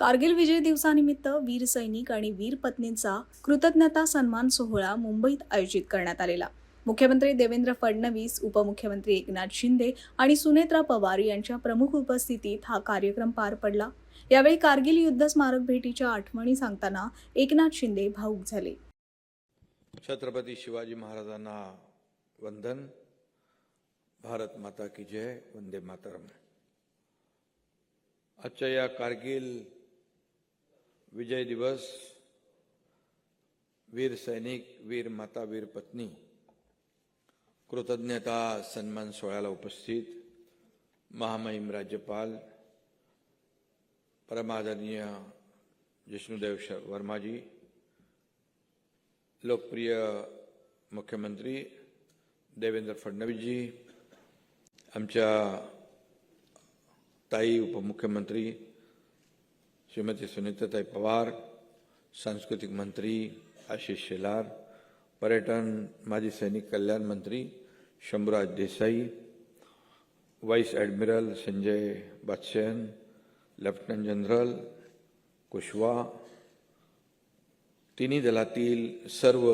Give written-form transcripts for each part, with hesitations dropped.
कारगिल विजय दिवसानिमित्त वीर सैनिक आणि वीर पत्नींचा कृतज्ञता सन्मान सोहळा मुंबईत आयोजित करण्यात आलेला। मुख्यमंत्री देवेंद्र फडणवीस, उपमुख्यमंत्री एकनाथ शिंदे आणि सुनेत्रा पवार यांच्या प्रमुख उपस्थितीत हा कार्यक्रम पार पडला। यावेळी कारगिल युद्ध स्मारक भेटीच्या आठवणी सांगताना एकनाथ शिंदे भावुक झाले। छत्रपती शिवाजी महाराजांना वंदन। भारत माता की जय। वंदे मातरम। आजच्या या कारगिल विजय दिवस वीर सैनिक, वीर माता, वीर पत्नी कृतज्ञता सन्मान सोहळ्याला उपस्थित महामहिम राज्यपाल परमादरणीय जिष्णुदेव वर्माजी, लोकप्रिय मुख्यमंत्री देवेंद्र फडणवीस जी, आमच्या ताई उपमुख्यमंत्री श्रीमती सुनीताताई पवार, सांस्कृतिक मंत्री आशिष शेलार, पर्यटन माजी सैनिक कल्याण मंत्री Shambhuraj Desai, vice admiral Sanjay Badshen, lieutenant general Kushwa, तिन्ही दलातील सर्व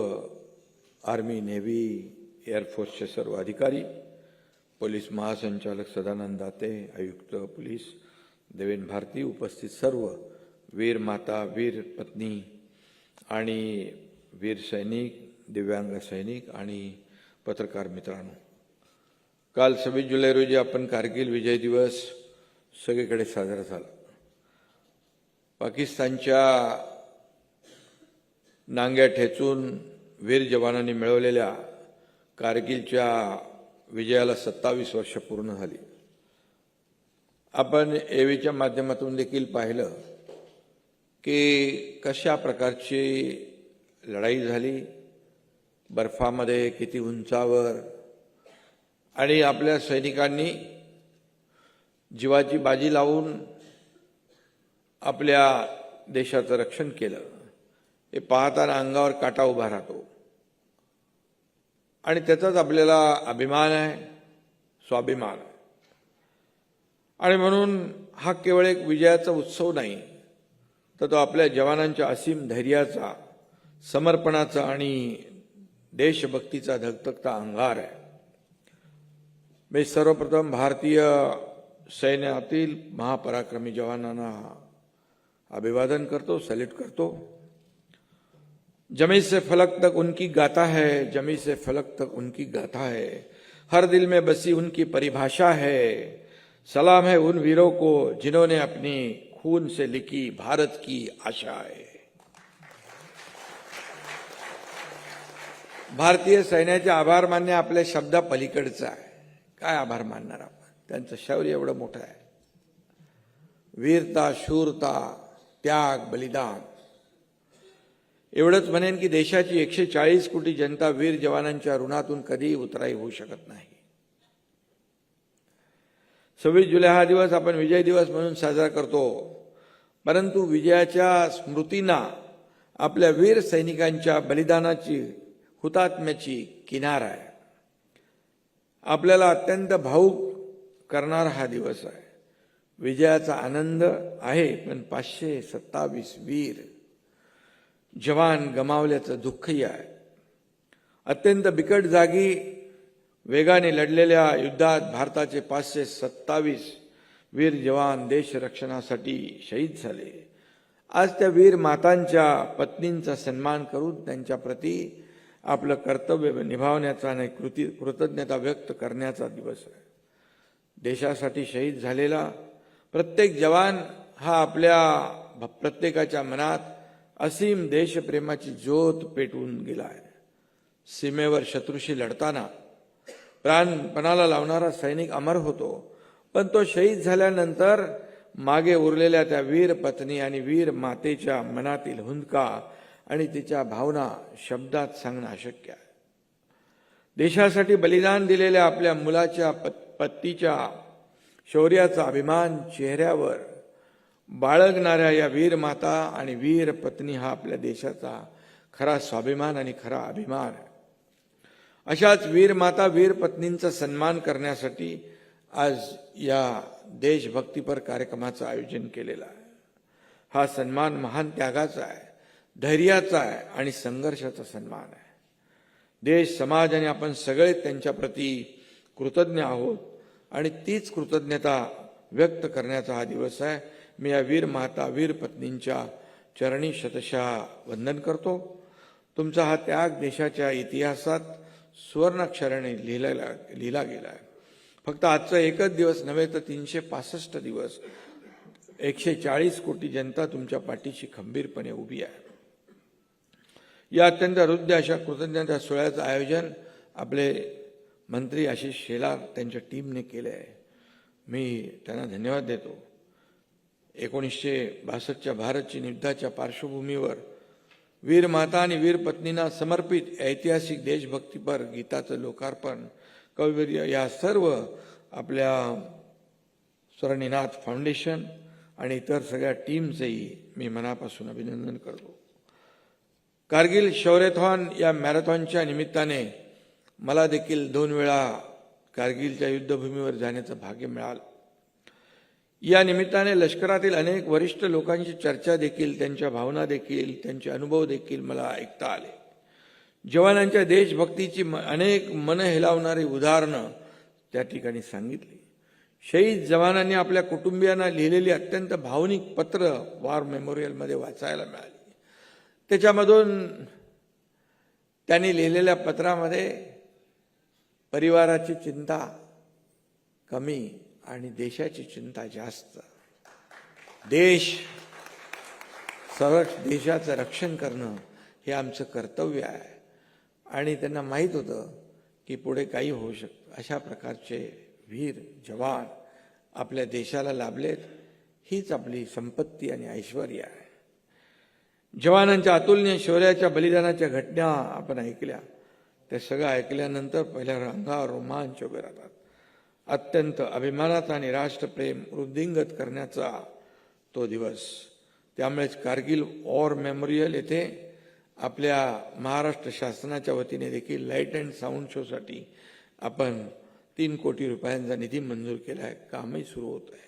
आर्मी, नेव्ही, एअरफोर्सचे सर्व अधिकारी, पोलीस महासंचालक सदानंद दाते, आयुक्त पोलीस देवेन भारती, उपस्थित सर्व वीर माता, वीर पत्नी आणि वीर सैनिक, दिव्यांग सैनिक आणि पत्रकार मित्रांनो, काल 26 जुलै रोजी आपण कारगिल विजय दिवस सगळीकडे साजरा झाला। पाकिस्तानच्या नांग्या ठेचून वीर जवानांनी मिळवलेल्या कारगिलच्या विजयाला 27 वर्ष पूर्ण झाली। आपण एव्हीच्या माध्यमातून देखील पाहिलं की कशा प्रकारची लढाई झाली, बर्फामध्ये किती उंचावर, आणि आपल्या सैनिकांनी जीवाची बाजी लावून आपल्या देशाचं रक्षण केलं। हे पाहताना अंगावर काटा उभा राहतो आणि त्याचाच आपल्याला अभिमान आहे, स्वाभिमान आहे। आणि म्हणून हा केवळ एक विजयाचा उत्सव नाही, तर तो आपल्या जवानांच्या असीम धैर्याचा, समर्पणाचा आणि देशभक्तीचा धगधगता अंगार आहे। मी सर्वप्रथम भारतीय सैन्यातील महापराक्रमी जवानांना अभिवादन करतो, सॅल्यूट करतो। जमी से फलक तक उनकी गाथा है, जमी से फलक तक उनकी गाथा है, हर दिल में बसी उनकी परिभाषा है। सलाम है उन वीरों को जिन्होंने अपनी खून से लिखी भारत की आशा है। भारतीय सैन्याचे आभार मानणे आपल्या शब्दा पलीकडचं आहे। काय आभार मानणार आपण? त्यांचं शौर्य एवढं मोठं आहे। वीरता, शूरता, त्याग, बलिदान, एवढंच म्हणेन की देशाची 140 कोटी जनता वीर जवानांच्या ऋणातून कधी उतराई होऊ शकत नाही। 26 जुलै हा दिवस आपण विजय दिवस म्हणून साजरा करतो, परंतु विजयाच्या स्मृतींना आपल्या वीर सैनिकांच्या बलिदानाची, हुतात्म्याची किनार आहे। आपल्याला अत्यंत भावुक करणारा हा दिवस आहे। विजयाचा आनंद आहे, पण 527 वीर जवान गमावल्याचं दुःखही आहे। अत्यंत बिकट जागी वेगाने लढलेल्या युद्धात भारताचे 527 वीर जवान देश रक्षणासाठी शहीद झाले। आज त्या वीर मातांच्या पत्नींचा सन्मान करून त्यांच्या प्रती आपलं कर्तव्य निभावण्याचा आणि कृतज्ञता व्यक्त करण्याचा दिवस आहे। देशासाठी शहीद झालेला प्रत्येक जवान हा आपल्या प्रत्येकाच्या मनात असीम देशप्रेमाची ज्योत पेटवून गेला आहे। सीमेवर शत्रूशी लढताना प्राणपणाला लावणारा सैनिक अमर होतो, पण तो शहीद झाल्यानंतर मागे उरलेल्या त्या वीर पत्नी आणि वीर मातेच्या मनातील हुंदका आणि तिच्या भावना शब्दात सांगणं अशक्य आहे। देशासाठी बलिदान दिलेल्या आपल्या मुलाच्या पत्नीच्या शौर्याचा अभिमान चेहऱ्यावर बाळगणाऱ्या या वीर माता आणि वीर पत्नी हा आपल्या देशाचा खरा स्वाभिमान आणि खरा अभिमान आहे। अशाच वीर माता, वीर पत्नींचा सन्मान करण्यासाठी आज या देशभक्तीपर कार्यक्रमाचं आयोजन केलेलं आहे। हा सन्मान महान त्यागाचा आहे, धैर्याचा आहे आणि संघर्षाचा सन्मान आहे. देश, समाज आणि आपण सगळे त्यांच्याप्रती कृतज्ञ आहोत आणि तीच कृतज्ञता व्यक्त करण्याचा हा दिवस आहे. मी या वीर माता, वीर पत्नींच्या चरणी शतशः वंदन करतो. तुमचा हा त्याग देशाच्या इतिहासात सुवर्णाक्षराने लिहिला गेला आहे. फक्त आजचा एकच दिवस नव्हे तर 365 दिवस 140 कोटी जनता तुमच्या पाठीशी खंबीरपणे उभी आहे. या अत्यंत हृदय अशा कृतज्ञता सोहळ्याचं आयोजन आपले मंत्री आशिष शेलार त्यांच्या टीमने केले आहे. मी त्यांना धन्यवाद देतो. 1962च्या भारत युद्धाच्या पार्श्वभूमीवर वीर माता आणि वीर पत्नींना समर्पित ऐतिहासिक देशभक्तीपर गीताचं लोकार्पण, कविवर्य या सर्व आपल्या स्वरनिनाद फाउंडेशन आणि इतर सगळ्या टीमचेही मी मनापासून अभिनंदन करतो. कारगिल शौर्यथॉन या मॅरेथॉनच्या निमित्ताने मला देखील 2 वेळा कारगिलच्या युद्धभूमीवर जाण्याचं भाग्य मिळालं. या निमित्ताने लष्करातील अनेक वरिष्ठ लोकांची चर्चा देखील, त्यांच्या भावना देखील, त्यांचे अनुभव देखील मला ऐकता आले. जवानांच्या देशभक्तीची अनेक मन हेलावणारी उदाहरणं त्या ठिकाणी सांगितली. शहीद जवानांनी आपल्या कुटुंबियांना लिहिलेली अत्यंत भावनिक पत्र वॉर मेमोरियलमध्ये वाचायला मिळाली. त्याच्यामधून त्यांनी लिहिलेल्या पत्रामध्ये परिवाराची चिंता कमी आणि देशाची चिंता जास्त. देशाचं रक्षण करणं हे आमचं कर्तव्य आहे आणि त्यांना माहीत होतं की पुढे काही होऊ शकतं. अशा प्रकारचे वीर जवान आपल्या देशाला लाभलेत, हीच आपली संपत्ती आणि ऐश्वर्य आहे. जवानांच्या अतुलनीय शौर्याच्या बलिदानाच्या घटना आपण ऐकल्या. ते सगळं ऐकल्यानंतर पहिल्या अंगावर रोमांच उभे राहतात. अत्यंत अभिमानाचा आणि राष्ट्रप्रेम वृद्धिंगत करण्याचा तो दिवस. त्यामुळेच कारगिल वॉर मेमोरियल येथे आपल्या महाराष्ट्र शासनाच्या वतीने देखील लाईट अँड साऊंड शोसाठी आपण 3 कोटी रुपयांचा निधी मंजूर केला आहे. कामही सुरू होत आहे.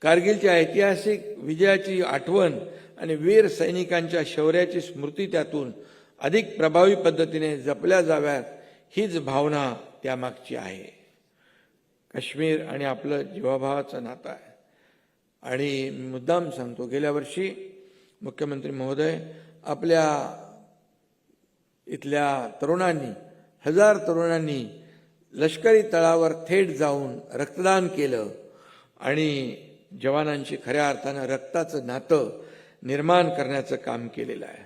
कारगिलच्या ऐतिहासिक विजयाची आठवण आणि वीर सैनिकांच्या शौर्याची स्मृती त्यातून अधिक प्रभावी पद्धतीने जपल्या जाव्यात, हीच भावना त्यामागची आहे. काश्मीर आणि आपलं जीवाभावाचं नातं आहे. आणि मुद्दाम सांगतो, गेल्या वर्षी मुख्यमंत्री महोदय आपल्या इथल्या तरुणांनी, 1000 तरुणांनी लष्करी तळावर थेट जाऊन रक्तदान केलं आणि जवानांशी खऱ्या अर्थानं रक्ताचं नातं निर्माण करण्याचं काम केलेलं आहे.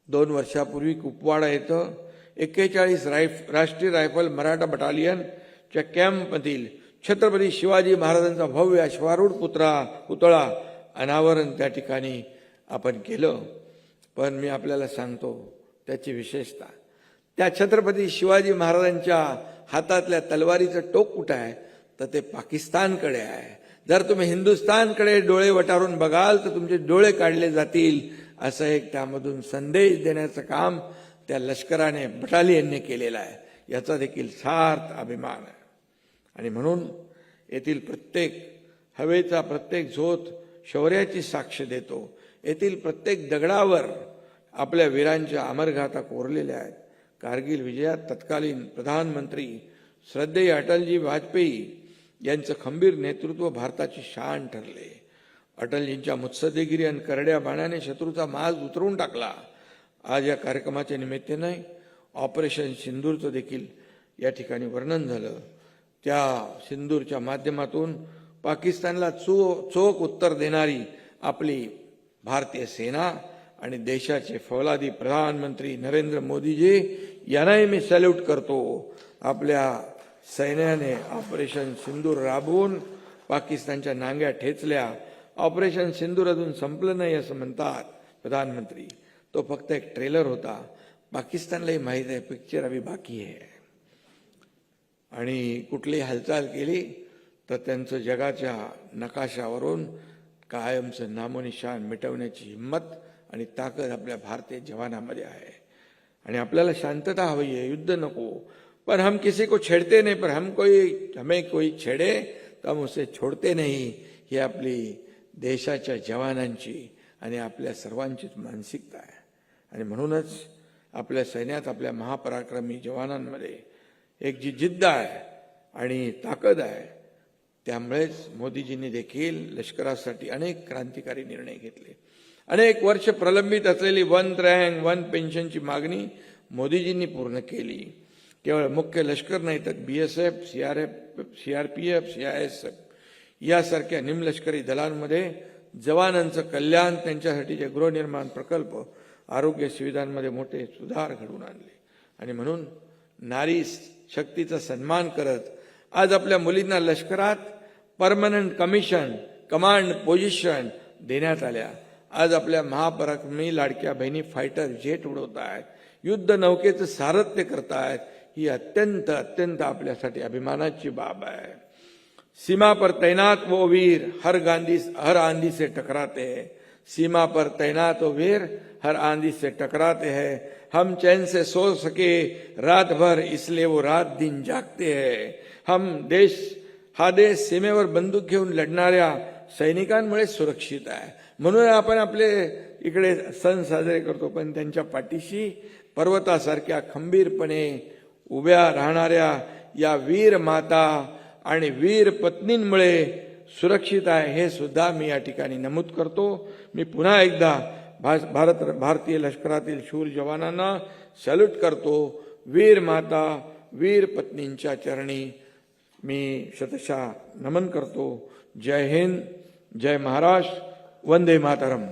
2 वर्षापूर्वी कुपवाडा येथं 41 राष्ट्रीय रायफल मराठा बटालियनच्या कॅम्पमधील छत्रपती शिवाजी महाराजांचा भव्य अश्वारूढ पुतळा अनावरण त्या ठिकाणी आपण केलं. पण मी आपल्याला सांगतो त्याची विशेषता, त्या छत्रपती शिवाजी महाराजांच्या हातातल्या तलवारीचं टोक कुठं आहे तर ते पाकिस्तानकडे आहे. जर तुम्ही हिंदुस्थानकडे डोळे वटारून बघाल तर तुमचे डोळे काढले जातील, असं एक त्यामधून संदेश देण्याचं काम त्या लष्कराने, बटालियनने केलेलं आहे. याचा देखील सार्थ अभिमान आहे. आणि म्हणून येथील प्रत्येक हवेचा प्रत्येक झोत शौर्याची साक्ष देतो. येथील प्रत्येक दगडावर आपल्या वीरांच्या अमरगाथा कोरलेल्या आहेत. कारगिल विजयात तत्कालीन प्रधानमंत्री श्रद्धेय अटलजी वाजपेयी यांचं खंबीर नेतृत्व भारताची शान ठरले. अटलजींच्या मुत्सद्देगिरी आणि करड्या बाणाने शत्रूचा माज उतरवून टाकला. आज या कार्यक्रमाच्या निमित्ताने ऑपरेशन सिंदूरचं देखील या ठिकाणी वर्णन झालं. त्या सिंदूरच्या माध्यमातून पाकिस्तानला चोख उत्तर देणारी आपली भारतीय सेना आणि देशाचे फौलादी प्रधानमंत्री नरेंद्र मोदीजी यांनाही मी सॅल्यूट करतो. आपल्या सैन्याने ऑपरेशन सिंदूर राबवून पाकिस्तानच्या नांग्या ठेचल्या. ऑपरेशन सिंदूर अजून संपलं नाही असं म्हणतात प्रधानमंत्री. तो फक्त एक ट्रेलर होता. पाकिस्तानलाही माहीत आहे पिक्चर अभी बाकी आहे. आणि कुठली हालचाल केली तर त्यांचं जगाच्या नकाशावरून कायमचं नामोनिशान मिटवण्याची हिंमत आणि ताकद आपल्या भारतीय जवानामध्ये आहे. आणि आपल्याला शांतता हवी आहे, युद्ध नको. पर हम किसी को छेड़ते नहीं, पर हमें कोई छेड़े तो हम उसे छोड़ते नहीं. ही आपली देशाच्या जवानांची आणि आपल्या सर्वांचीच मानसिकता आहे. आणि म्हणूनच आपल्या सैन्यात, आपल्या महापराक्रमी जवानांमध्ये एक जी जिद्द आहे आणि ताकद आहे, त्यामुळेच मोदीजींनी देखील लष्करासाठी अनेक क्रांतिकारी निर्णय घेतले. अनेक वर्ष प्रलंबित असलेली वन रँक वन पेन्शनची मागणी मोदीजींनी पूर्ण केली. केवळ मुख्य लष्कर नाही तर BSF, CRPF, CISF यासारख्या निमलष्करी दलांमध्ये जवानांचं कल्याण, त्यांच्यासाठीचे गृहनिर्माण प्रकल्प, आरोग्य सुविधांमध्ये मोठे सुधार घडवून आणले. आणि म्हणून नारी शक्तीचा सन्मान करत आज आपल्या मुलींना लष्करात परमनंट कमिशन, कमांड पोझिशन देण्यात आल्या. आज आपल्या महापराक्रमी लाडक्या बहिणी फायटर जेट उडवत आहेत, युद्ध नौकेचं सारथ्य करतायत. ही अत्यंत अत्यंत आपल्यासाठी अभिमानाची बाब आहे. सीमा पर तैनात वो वीर हर आंधी से टकराते हैं. सीमा पर तैनात वो वीर हर आंधी से टकराते हैं. हम चैन से सो सके रात भर इसलिए वो रात दिन जागते हैं. हा देश सीमेवर बंदूक घेऊन लढणाऱ्या सैनिकांमुळे सुरक्षित आहे. म्हणून आपण आपले इकडे सण साजरे करतो, पण त्यांच्या पाठीशी पर्वतासारख्या खंबीरपणे उभ्या राहणाऱ्या या वीर माता आणि वीर पत्नींमुळे सुरक्षित आहे, हे सुद्धा मी या ठिकाणी नमूद करतो. मी पुन्हा एकदा भारतीय लष्करातील शूर जवानांना सॅल्यूट करतो. वीर माता, वीर पत्नींच्या चरणी मी शतशः नमन करतो. जय हिंद, जय महाराष्ट्र, वंदे मातरम.